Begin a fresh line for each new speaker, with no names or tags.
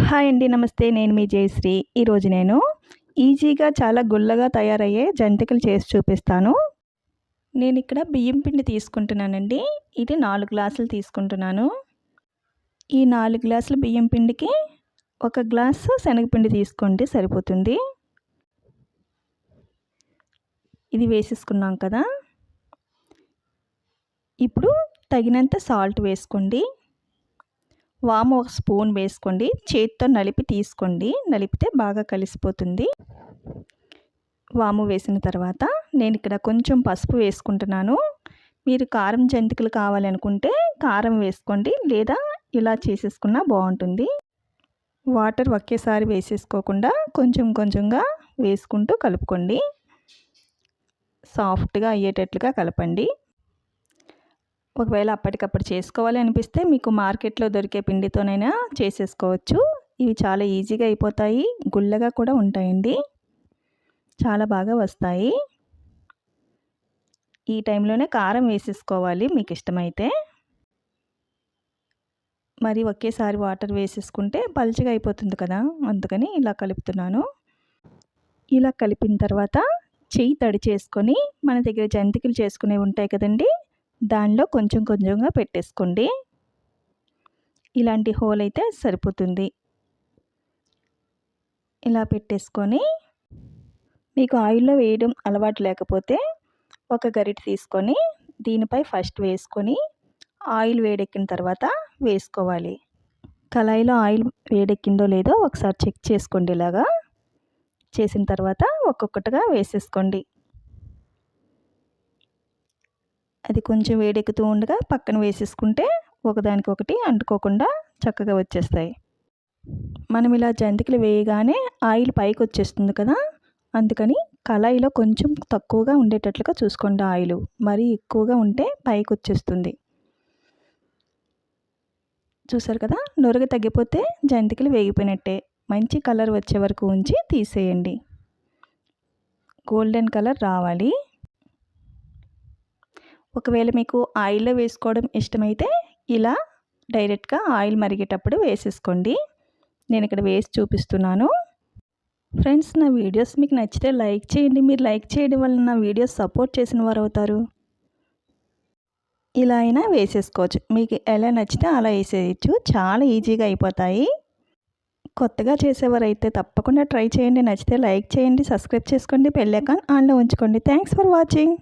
Hi అండి. నమస్తే. నేను మీ జయశ్రీ. ఈరోజు నేను ఈజీగా చాలా గుల్లగా తయారయ్యే జంతికలు చేసి చూపిస్తాను. నేను ఇక్కడ బియ్యం పిండి తీసుకుంటున్నానండి. ఇది 4 గ్లాసులు తీసుకుంటున్నాను. ఈ 4 గ్లాసుల బియ్యం పిండికి 1 గ్లాసు శనగపిండి తీసుకోండి, సరిపోతుంది. ఇది వేసేసుకున్నాం కదా. ఇప్పుడు తగినంత సాల్ట్ వేసుకోండి. వాము 1 స్పూన్ వేసుకోండి. చేతితో నలిపి తీసుకోండి, నలిపితే బాగా కలిసిపోతుంది. వాము వేసిన తర్వాత నేను ఇక్కడ కొంచెం పసుపు వేసుకుంటున్నాను. మీరు కారం జంతికలు కావాలనుకుంటే కారం వేసుకోండి, లేదా ఇలా చేసేసుకున్నా బాగుంటుంది. వాటర్ ఒకేసారి వేసేసుకోకుండా కొంచెం కొంచెంగా వేసుకుంటూ కలుపుకోండి. సాఫ్ట్గా అయ్యేటట్లుగా కలపండి. ఒకవేళ అప్పటికప్పుడు చేసుకోవాలి అనిపిస్తే మీకు మార్కెట్లో దొరికే పిండితోనైనా చేసేసుకోవచ్చు. ఇవి చాలా ఈజీగా అయిపోతాయి, గుల్లగా కూడా ఉంటాయండి, చాలా బాగా వస్తాయి. ఈ టైంలోనే కారం వేసేసుకోవాలి మీకు ఇష్టమైతే. మరి ఒకేసారి వాటర్ వేసేసుకుంటే పల్చగా అయిపోతుంది కదా, అందుకని ఇలా కలుపుతున్నాను. ఇలా కలిపిన తర్వాత చెయ్యి తడి చేసుకొని మన దగ్గర జంతికలు చేసుకునేవి ఉంటాయి కదండి, దానిలో కొంచెం కొంచెంగా పెట్టేసుకోండి. ఇలాంటి హోల్ అయితే సరిపోతుంది. ఇలా పెట్టేసుకొని మీకు ఆయిల్లో వేయడం అలవాటు లేకపోతే ఒక గరిటె తీసుకొని దీనిపై ఫస్ట్ వేసుకొని ఆయిల్ వేడెక్కిన తర్వాత వేసుకోవాలి. కళాయిలో ఆయిల్ వేడెక్కిందో లేదో ఒకసారి చెక్ చేసుకోండి. ఇలాగా చేసిన తర్వాత ఒక్కొక్కటిగా వేసేసుకోండి. అది కొంచెం వేడెక్కుతూ ఉండగా పక్కన వేసేసుకుంటే ఒకదానికొకటి అంటుకోకుండా చక్కగా వచ్చేస్తాయి. మనం ఇలా జంతికలు వేయగానే ఆయిల్ పైకి వచ్చేస్తుంది కదా, అందుకని కళాయిలో కొంచెం తక్కువగా ఉండేటట్లుగా చూసుకోండి. ఆయిల్ మరీ ఎక్కువగా ఉంటే పైకి వచ్చేస్తుంది. చూసారు కదా, నొరగ తగ్గిపోతే జంతికలు వేగిపోయినట్టే. మంచి కలర్ వచ్చే వరకు ఉంచి తీసేయండి. గోల్డెన్ కలర్ రావాలి. ఒకవేళ మీకు ఆయిల్లో వేసుకోవడం ఇష్టమైతే ఇలా డైరెక్ట్గా ఆయిల్ మరిగేటప్పుడు వేసేసుకోండి. నేను ఇక్కడ వేసి చూపిస్తున్నాను. ఫ్రెండ్స్, నా వీడియోస్ మీకు నచ్చితే లైక్ చేయండి. మీరు లైక్ చేయడం వల్ల నా వీడియోస్ సపోర్ట్ చేసిన వారు అవుతారు. ఇలా అయినా వేసేసుకోవచ్చు, మీకు ఎలా నచ్చితే అలా వేసేయచ్చు. చాలా ఈజీగా అయిపోతాయి. కొత్తగా చేసేవారైతే తప్పకుండా ట్రై చేయండి. నచ్చితే లైక్ చేయండి, సబ్స్క్రైబ్ చేసుకోండి, బెల్ ఐకాన్ ఆన్లో ఉంచుకోండి. Thanks for watching.